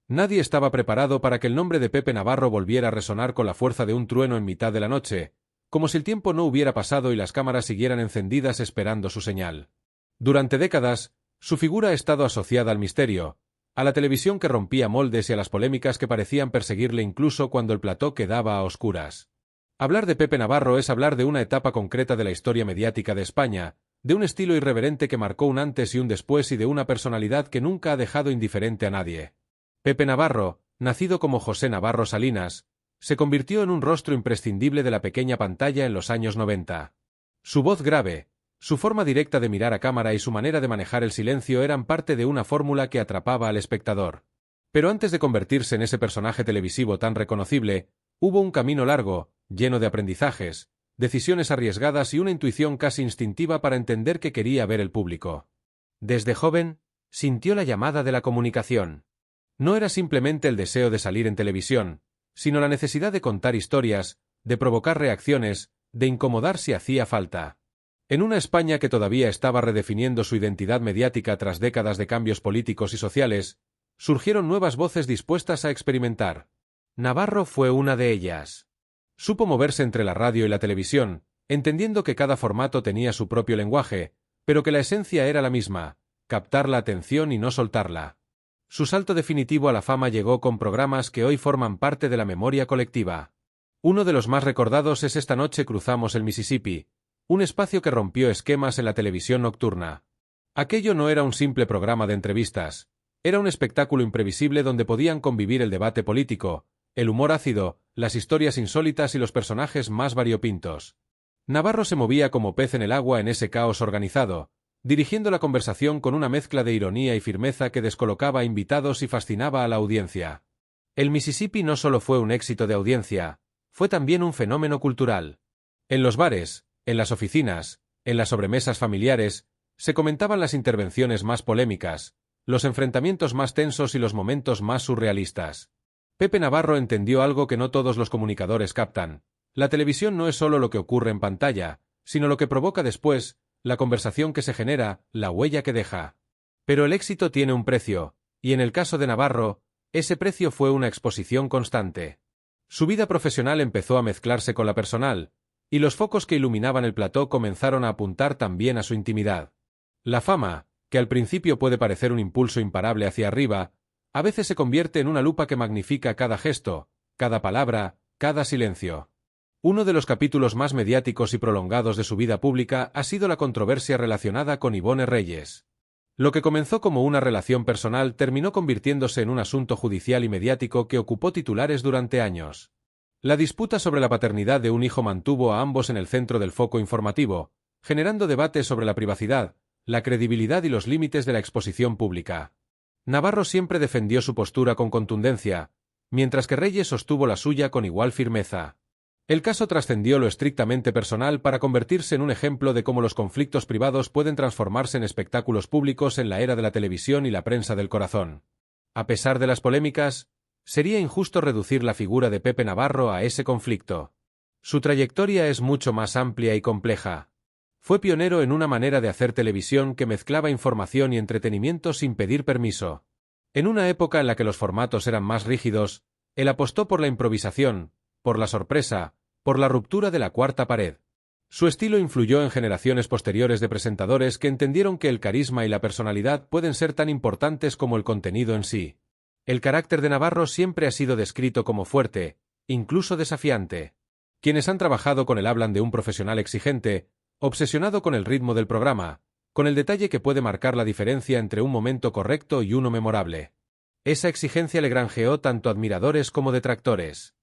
Nadie estaba preparado para que el nombre de Pepe Navarro volviera a resonar con la fuerza de un trueno en mitad de la noche, como si el tiempo no hubiera pasado y las cámaras siguieran encendidas esperando su señal. Durante décadas, su figura ha estado asociada al misterio, a la televisión que rompía moldes y a las polémicas que parecían perseguirle incluso cuando el plató quedaba a oscuras. Hablar de Pepe Navarro es hablar de una etapa concreta de la historia mediática de España, de un estilo irreverente que marcó un antes y un después y de una personalidad que nunca ha dejado indiferente a nadie. Pepe Navarro, nacido como José Navarro Salinas, se convirtió en un rostro imprescindible de la pequeña pantalla en los años 90. Su voz grave, su forma directa de mirar a cámara y su manera de manejar el silencio eran parte de una fórmula que atrapaba al espectador. Pero antes de convertirse en ese personaje televisivo tan reconocible, hubo un camino largo, lleno de aprendizajes, decisiones arriesgadas y una intuición casi instintiva para entender qué quería ver el público. Desde joven, sintió la llamada de la comunicación. No era simplemente el deseo de salir en televisión, sino la necesidad de contar historias, de provocar reacciones, de incomodar si hacía falta. En una España que todavía estaba redefiniendo su identidad mediática tras décadas de cambios políticos y sociales, surgieron nuevas voces dispuestas a experimentar. Navarro fue una de ellas. Supo moverse entre la radio y la televisión, entendiendo que cada formato tenía su propio lenguaje, pero que la esencia era la misma, captar la atención y no soltarla. Su salto definitivo a la fama llegó con programas que hoy forman parte de la memoria colectiva. Uno de los más recordados es Esta noche cruzamos el Mississippi, un espacio que rompió esquemas en la televisión nocturna. Aquello no era un simple programa de entrevistas, era un espectáculo imprevisible donde podían convivir el debate político, el humor ácido, las historias insólitas y los personajes más variopintos. Navarro se movía como pez en el agua en ese caos organizado, dirigiendo la conversación con una mezcla de ironía y firmeza que descolocaba a invitados y fascinaba a la audiencia. El Mississippi no solo fue un éxito de audiencia, fue también un fenómeno cultural. En los bares, en las oficinas, en las sobremesas familiares, se comentaban las intervenciones más polémicas, los enfrentamientos más tensos y los momentos más surrealistas. Pepe Navarro entendió algo que no todos los comunicadores captan. La televisión no es solo lo que ocurre en pantalla, sino lo que provoca después, la conversación que se genera, la huella que deja. Pero el éxito tiene un precio, y en el caso de Navarro, ese precio fue una exposición constante. Su vida profesional empezó a mezclarse con la personal, y los focos que iluminaban el plató comenzaron a apuntar también a su intimidad. La fama, que al principio puede parecer un impulso imparable hacia arriba, a veces se convierte en una lupa que magnifica cada gesto, cada palabra, cada silencio. Uno de los capítulos más mediáticos y prolongados de su vida pública ha sido la controversia relacionada con Ivone Reyes. Lo que comenzó como una relación personal terminó convirtiéndose en un asunto judicial y mediático que ocupó titulares durante años. La disputa sobre la paternidad de un hijo mantuvo a ambos en el centro del foco informativo, generando debates sobre la privacidad, la credibilidad y los límites de la exposición pública. Navarro siempre defendió su postura con contundencia, mientras que Reyes sostuvo la suya con igual firmeza. El caso trascendió lo estrictamente personal para convertirse en un ejemplo de cómo los conflictos privados pueden transformarse en espectáculos públicos en la era de la televisión y la prensa del corazón. A pesar de las polémicas, sería injusto reducir la figura de Pepe Navarro a ese conflicto. Su trayectoria es mucho más amplia y compleja. Fue pionero en una manera de hacer televisión que mezclaba información y entretenimiento sin pedir permiso. En una época en la que los formatos eran más rígidos, él apostó por la improvisación, por la sorpresa, por la ruptura de la cuarta pared. Su estilo influyó en generaciones posteriores de presentadores que entendieron que el carisma y la personalidad pueden ser tan importantes como el contenido en sí. El carácter de Navarro siempre ha sido descrito como fuerte, incluso desafiante. Quienes han trabajado con él hablan de un profesional exigente, obsesionado con el ritmo del programa, con el detalle que puede marcar la diferencia entre un momento correcto y uno memorable. Esa exigencia le granjeó tanto admiradores como detractores.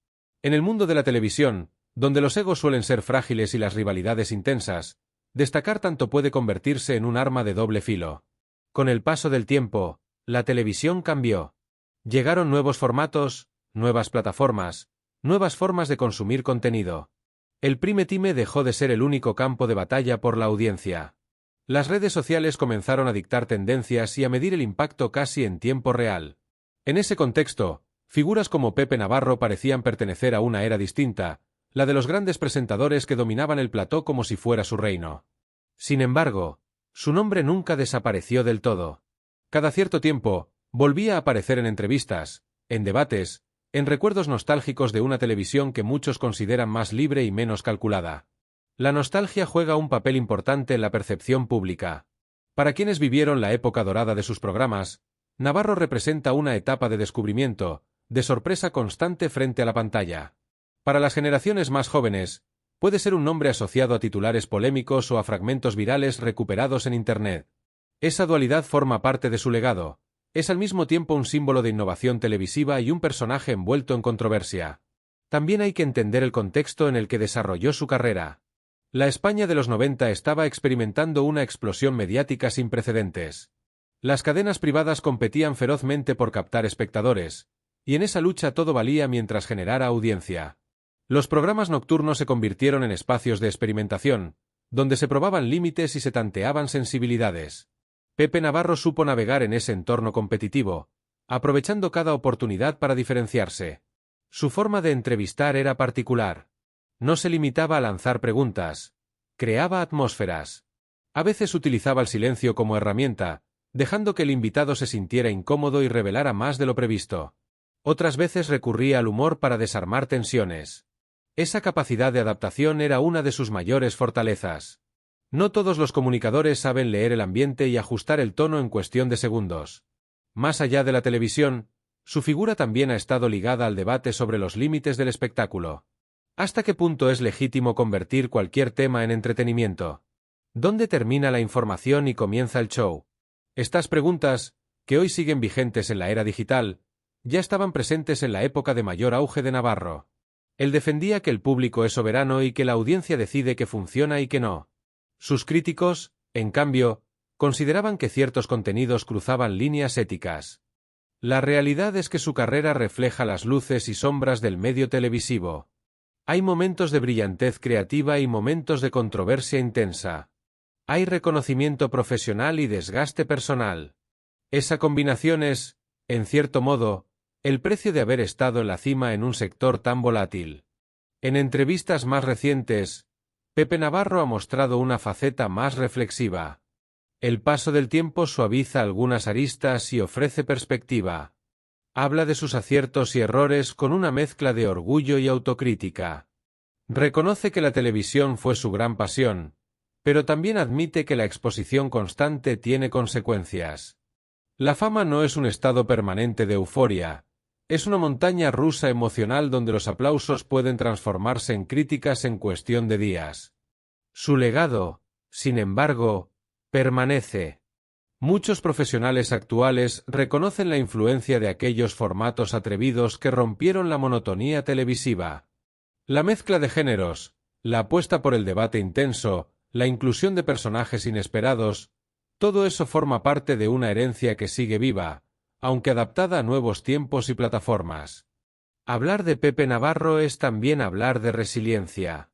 En el mundo de la televisión, donde los egos suelen ser frágiles y las rivalidades intensas, destacar tanto puede convertirse en un arma de doble filo. Con el paso del tiempo, la televisión cambió. Llegaron nuevos formatos, nuevas plataformas, nuevas formas de consumir contenido. El prime time dejó de ser el único campo de batalla por la audiencia. Las redes sociales comenzaron a dictar tendencias y a medir el impacto casi en tiempo real. En ese contexto, figuras como Pepe Navarro parecían pertenecer a una era distinta, la de los grandes presentadores que dominaban el plató como si fuera su reino. Sin embargo, su nombre nunca desapareció del todo. Cada cierto tiempo, volvía a aparecer en entrevistas, en debates, en recuerdos nostálgicos de una televisión que muchos consideran más libre y menos calculada. La nostalgia juega un papel importante en la percepción pública. Para quienes vivieron la época dorada de sus programas, Navarro representa una etapa de descubrimiento, de sorpresa constante frente a la pantalla. Para las generaciones más jóvenes, puede ser un nombre asociado a titulares polémicos o a fragmentos virales recuperados en Internet. Esa dualidad forma parte de su legado. Es al mismo tiempo un símbolo de innovación televisiva y un personaje envuelto en controversia. También hay que entender el contexto en el que desarrolló su carrera. La España de los 90 estaba experimentando una explosión mediática sin precedentes. Las cadenas privadas competían ferozmente por captar espectadores, y en esa lucha todo valía mientras generara audiencia. Los programas nocturnos se convirtieron en espacios de experimentación, donde se probaban límites y se tanteaban sensibilidades. Pepe Navarro supo navegar en ese entorno competitivo, aprovechando cada oportunidad para diferenciarse. Su forma de entrevistar era particular. No se limitaba a lanzar preguntas, creaba atmósferas. A veces utilizaba el silencio como herramienta, dejando que el invitado se sintiera incómodo y revelara más de lo previsto. Otras veces recurría al humor para desarmar tensiones. Esa capacidad de adaptación era una de sus mayores fortalezas. No todos los comunicadores saben leer el ambiente y ajustar el tono en cuestión de segundos. Más allá de la televisión, su figura también ha estado ligada al debate sobre los límites del espectáculo. ¿Hasta qué punto es legítimo convertir cualquier tema en entretenimiento? ¿Dónde termina la información y comienza el show? Estas preguntas, que hoy siguen vigentes en la era digital, ya estaban presentes en la época de mayor auge de Navarro. Él defendía que el público es soberano y que la audiencia decide qué funciona y qué no. Sus críticos, en cambio, consideraban que ciertos contenidos cruzaban líneas éticas. La realidad es que su carrera refleja las luces y sombras del medio televisivo. Hay momentos de brillantez creativa y momentos de controversia intensa. Hay reconocimiento profesional y desgaste personal. Esa combinación es, en cierto modo, el precio de haber estado en la cima en un sector tan volátil. En entrevistas más recientes, Pepe Navarro ha mostrado una faceta más reflexiva. El paso del tiempo suaviza algunas aristas y ofrece perspectiva. Habla de sus aciertos y errores con una mezcla de orgullo y autocrítica. Reconoce que la televisión fue su gran pasión, pero también admite que la exposición constante tiene consecuencias. La fama no es un estado permanente de euforia, es una montaña rusa emocional donde los aplausos pueden transformarse en críticas en cuestión de días. Su legado, sin embargo, permanece. Muchos profesionales actuales reconocen la influencia de aquellos formatos atrevidos que rompieron la monotonía televisiva. La mezcla de géneros, la apuesta por el debate intenso, la inclusión de personajes inesperados, todo eso forma parte de una herencia que sigue viva, aunque adaptada a nuevos tiempos y plataformas. Hablar de Pepe Navarro es también hablar de resiliencia.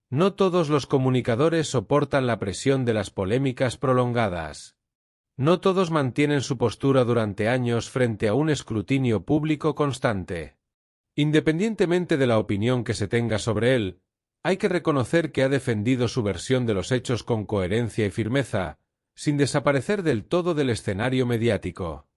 No todos los comunicadores soportan la presión de las polémicas prolongadas. No todos mantienen su postura durante años frente a un escrutinio público constante. Independientemente de la opinión que se tenga sobre él, hay que reconocer que ha defendido su versión de los hechos con coherencia y firmeza, sin desaparecer del todo del escenario mediático.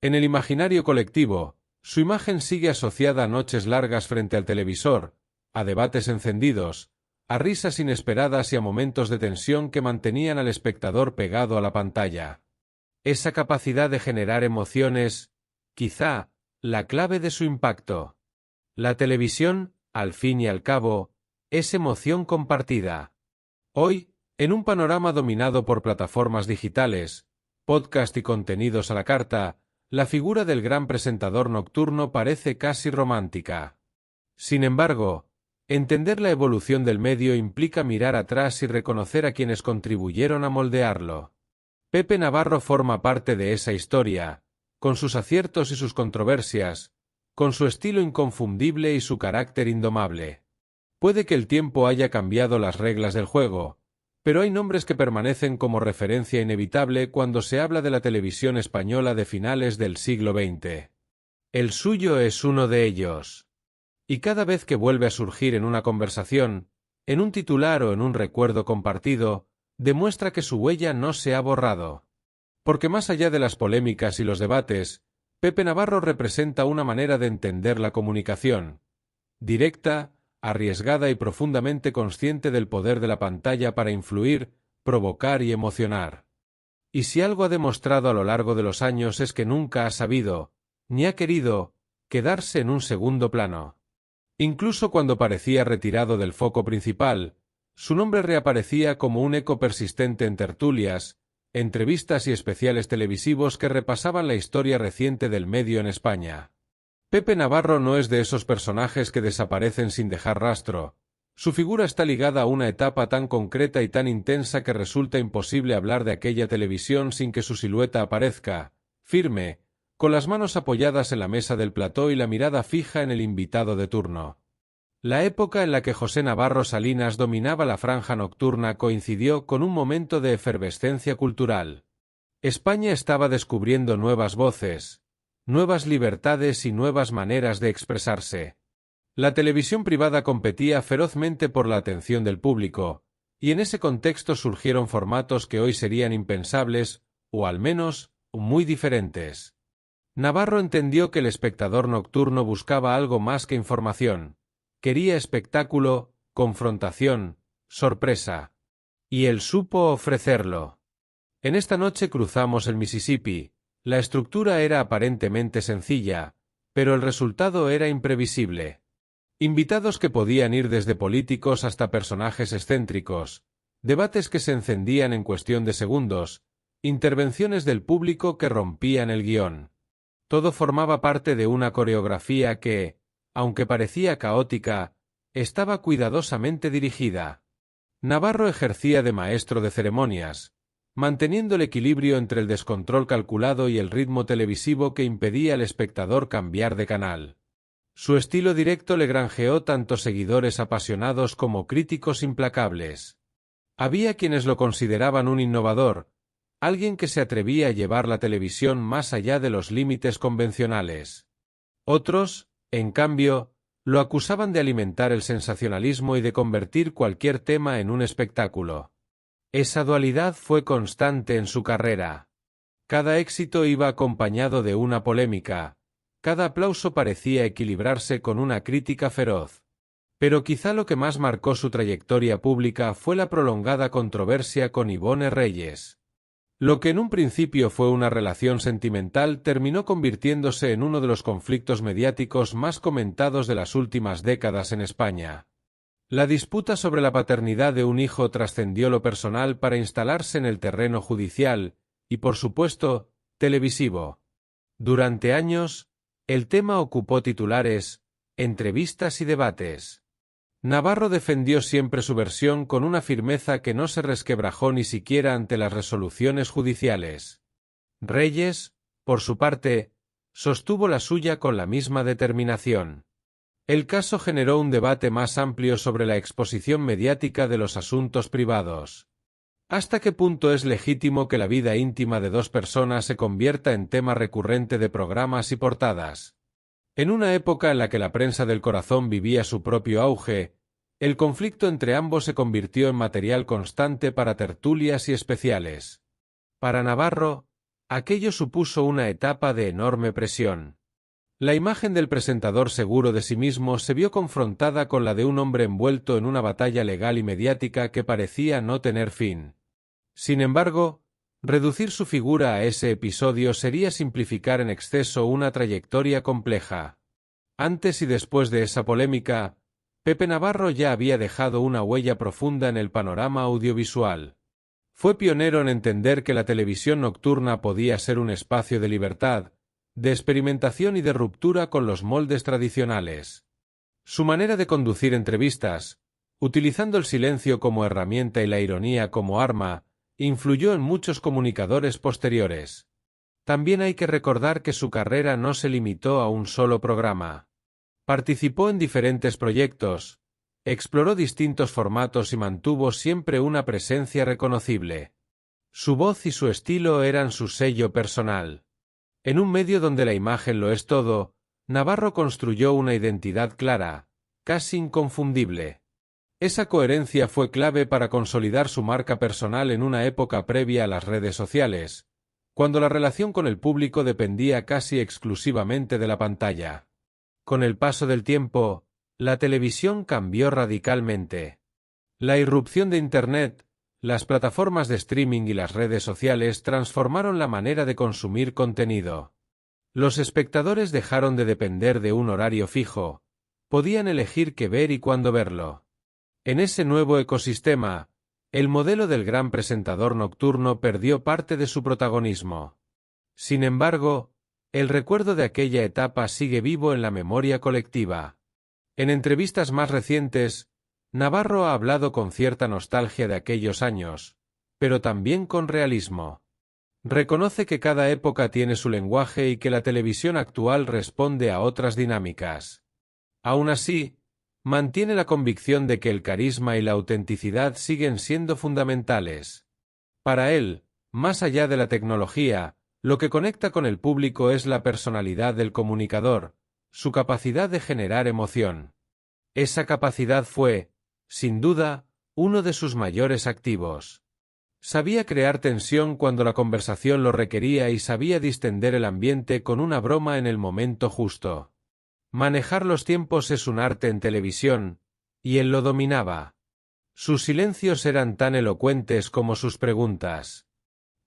En el imaginario colectivo, su imagen sigue asociada a noches largas frente al televisor, a debates encendidos, a risas inesperadas y a momentos de tensión que mantenían al espectador pegado a la pantalla. Esa capacidad de generar emociones, quizá, la clave de su impacto. La televisión, al fin y al cabo, es emoción compartida. Hoy, en un panorama dominado por plataformas digitales, podcast y contenidos a la carta, la figura del gran presentador nocturno parece casi romántica. Sin embargo, entender la evolución del medio implica mirar atrás y reconocer a quienes contribuyeron a moldearlo. Pepe Navarro forma parte de esa historia, con sus aciertos y sus controversias, con su estilo inconfundible y su carácter indomable. Puede que el tiempo haya cambiado las reglas del juego, pero hay nombres que permanecen como referencia inevitable cuando se habla de la televisión española de finales del siglo XX. El suyo es uno de ellos. Y cada vez que vuelve a surgir en una conversación, en un titular o en un recuerdo compartido, demuestra que su huella no se ha borrado. Porque más allá de las polémicas y los debates, Pepe Navarro representa una manera de entender la comunicación, directa, arriesgada y profundamente consciente del poder de la pantalla para influir, provocar y emocionar. Y si algo ha demostrado a lo largo de los años es que nunca ha sabido, ni ha querido, quedarse en un segundo plano. Incluso cuando parecía retirado del foco principal, su nombre reaparecía como un eco persistente en tertulias, entrevistas y especiales televisivos que repasaban la historia reciente del medio en España. Pepe Navarro no es de esos personajes que desaparecen sin dejar rastro. Su figura está ligada a una etapa tan concreta y tan intensa que resulta imposible hablar de aquella televisión sin que su silueta aparezca, firme, con las manos apoyadas en la mesa del plató y la mirada fija en el invitado de turno. La época en la que José Navarro Salinas dominaba la franja nocturna coincidió con un momento de efervescencia cultural. España estaba descubriendo nuevas voces, nuevas libertades y nuevas maneras de expresarse. La televisión privada competía ferozmente por la atención del público, y en ese contexto surgieron formatos que hoy serían impensables, o al menos, muy diferentes. Navarro entendió que el espectador nocturno buscaba algo más que información. Quería espectáculo, confrontación, sorpresa. Y él supo ofrecerlo. En esta noche cruzamos el Mississippi. La estructura era aparentemente sencilla, pero el resultado era imprevisible. Invitados que podían ir desde políticos hasta personajes excéntricos, debates que se encendían en cuestión de segundos, intervenciones del público que rompían el guión. Todo formaba parte de una coreografía que, aunque parecía caótica, estaba cuidadosamente dirigida. Navarro ejercía de maestro de ceremonias, manteniendo el equilibrio entre el descontrol calculado y el ritmo televisivo que impedía al espectador cambiar de canal. Su estilo directo le granjeó tanto seguidores apasionados como críticos implacables. Había quienes lo consideraban un innovador, alguien que se atrevía a llevar la televisión más allá de los límites convencionales. Otros, en cambio, lo acusaban de alimentar el sensacionalismo y de convertir cualquier tema en un espectáculo. Esa dualidad fue constante en su carrera. Cada éxito iba acompañado de una polémica, cada aplauso parecía equilibrarse con una crítica feroz. Pero quizá lo que más marcó su trayectoria pública fue la prolongada controversia con Ivonne Reyes. Lo que en un principio fue una relación sentimental terminó convirtiéndose en uno de los conflictos mediáticos más comentados de las últimas décadas en España. La disputa sobre la paternidad de un hijo trascendió lo personal para instalarse en el terreno judicial y, por supuesto, televisivo. Durante años, el tema ocupó titulares, entrevistas y debates. Navarro defendió siempre su versión con una firmeza que no se resquebrajó ni siquiera ante las resoluciones judiciales. Reyes, por su parte, sostuvo la suya con la misma determinación. El caso generó un debate más amplio sobre la exposición mediática de los asuntos privados. ¿Hasta qué punto es legítimo que la vida íntima de dos personas se convierta en tema recurrente de programas y portadas? En una época en la que la prensa del corazón vivía su propio auge, el conflicto entre ambos se convirtió en material constante para tertulias y especiales. Para Navarro, aquello supuso una etapa de enorme presión. La imagen del presentador seguro de sí mismo se vio confrontada con la de un hombre envuelto en una batalla legal y mediática que parecía no tener fin. Sin embargo, reducir su figura a ese episodio sería simplificar en exceso una trayectoria compleja. Antes y después de esa polémica, Pepe Navarro ya había dejado una huella profunda en el panorama audiovisual. Fue pionero en entender que la televisión nocturna podía ser un espacio de libertad, de experimentación y de ruptura con los moldes tradicionales. Su manera de conducir entrevistas, utilizando el silencio como herramienta y la ironía como arma, influyó en muchos comunicadores posteriores. También hay que recordar que su carrera no se limitó a un solo programa. Participó en diferentes proyectos, exploró distintos formatos y mantuvo siempre una presencia reconocible. Su voz y su estilo eran su sello personal. En un medio donde la imagen lo es todo, Navarro construyó una identidad clara, casi inconfundible. Esa coherencia fue clave para consolidar su marca personal en una época previa a las redes sociales, cuando la relación con el público dependía casi exclusivamente de la pantalla. Con el paso del tiempo, la televisión cambió radicalmente. La irrupción de Internet, las plataformas de streaming y las redes sociales transformaron la manera de consumir contenido. Los espectadores dejaron de depender de un horario fijo, podían elegir qué ver y cuándo verlo. En ese nuevo ecosistema, el modelo del gran presentador nocturno perdió parte de su protagonismo. Sin embargo, el recuerdo de aquella etapa sigue vivo en la memoria colectiva. En entrevistas más recientes, Navarro ha hablado con cierta nostalgia de aquellos años, pero también con realismo. Reconoce que cada época tiene su lenguaje y que la televisión actual responde a otras dinámicas. Aún así, mantiene la convicción de que el carisma y la autenticidad siguen siendo fundamentales. Para él, más allá de la tecnología, lo que conecta con el público es la personalidad del comunicador, su capacidad de generar emoción. Esa capacidad fue, sin duda, uno de sus mayores activos. Sabía crear tensión cuando la conversación lo requería y sabía distender el ambiente con una broma en el momento justo. Manejar los tiempos es un arte en televisión, y él lo dominaba. Sus silencios eran tan elocuentes como sus preguntas.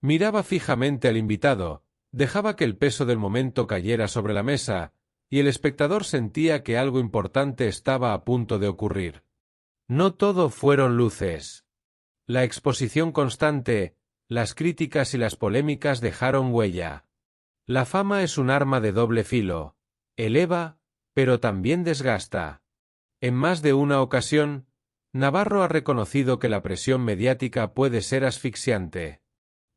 Miraba fijamente al invitado, dejaba que el peso del momento cayera sobre la mesa, y el espectador sentía que algo importante estaba a punto de ocurrir. No todo fueron luces. La exposición constante, las críticas y las polémicas dejaron huella. La fama es un arma de doble filo, eleva, pero también desgasta. En más de una ocasión, Navarro ha reconocido que la presión mediática puede ser asfixiante.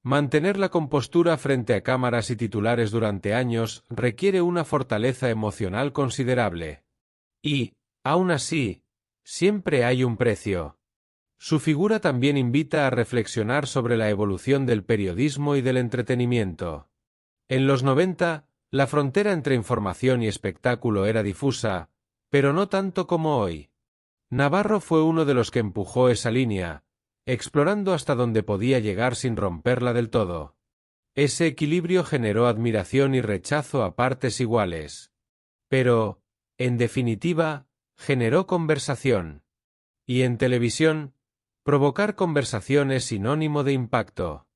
Mantener la compostura frente a cámaras y titulares durante años requiere una fortaleza emocional considerable. Y, aún así, siempre hay un precio. Su figura también invita a reflexionar sobre la evolución del periodismo y del entretenimiento. En los 90, la frontera entre información y espectáculo era difusa, pero no tanto como hoy. Navarro fue uno de los que empujó esa línea, explorando hasta donde podía llegar sin romperla del todo. Ese equilibrio generó admiración y rechazo a partes iguales. Pero, en definitiva, generó conversación. Y en televisión, provocar conversación es sinónimo de impacto.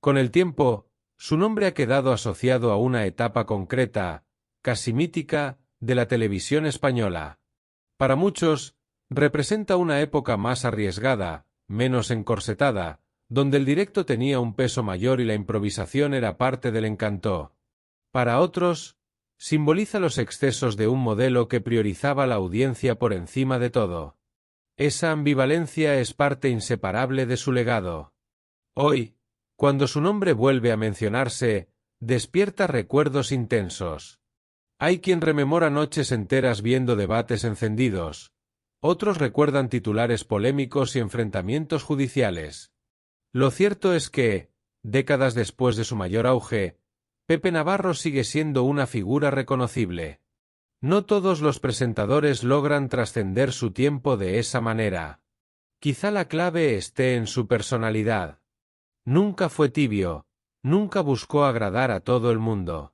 Con el tiempo, su nombre ha quedado asociado a una etapa concreta, casi mítica, de la televisión española. Para muchos, representa una época más arriesgada, menos encorsetada, donde el directo tenía un peso mayor y la improvisación era parte del encanto. Para otros, simboliza los excesos de un modelo que priorizaba la audiencia por encima de todo. Esa ambivalencia es parte inseparable de su legado. Hoy, cuando su nombre vuelve a mencionarse, despierta recuerdos intensos. Hay quien rememora noches enteras viendo debates encendidos. Otros recuerdan titulares polémicos y enfrentamientos judiciales. Lo cierto es que, décadas después de su mayor auge, Pepe Navarro sigue siendo una figura reconocible. No todos los presentadores logran trascender su tiempo de esa manera. Quizá la clave esté en su personalidad. Nunca fue tibio, nunca buscó agradar a todo el mundo.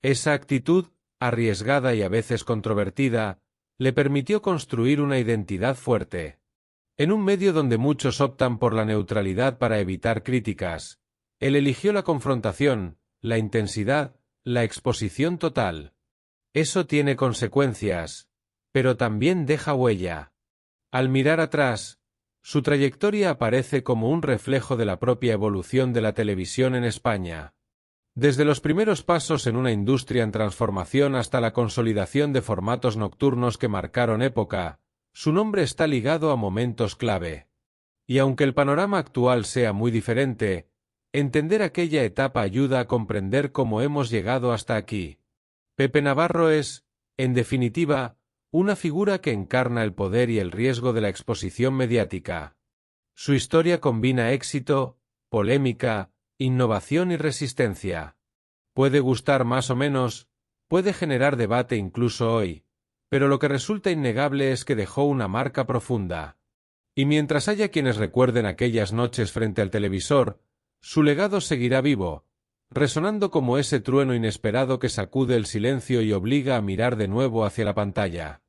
Esa actitud, arriesgada y a veces controvertida, le permitió construir una identidad fuerte. En un medio donde muchos optan por la neutralidad para evitar críticas, él eligió la confrontación, la intensidad, la exposición total. Eso tiene consecuencias, pero también deja huella. Al mirar atrás, su trayectoria aparece como un reflejo de la propia evolución de la televisión en España. Desde los primeros pasos en una industria en transformación hasta la consolidación de formatos nocturnos que marcaron época, su nombre está ligado a momentos clave. Y aunque el panorama actual sea muy diferente, entender aquella etapa ayuda a comprender cómo hemos llegado hasta aquí. Pepe Navarro es, en definitiva, una figura que encarna el poder y el riesgo de la exposición mediática. Su historia combina éxito, polémica, innovación y resistencia. Puede gustar más o menos, puede generar debate incluso hoy, pero lo que resulta innegable es que dejó una marca profunda. Y mientras haya quienes recuerden aquellas noches frente al televisor, su legado seguirá vivo, resonando como ese trueno inesperado que sacude el silencio y obliga a mirar de nuevo hacia la pantalla.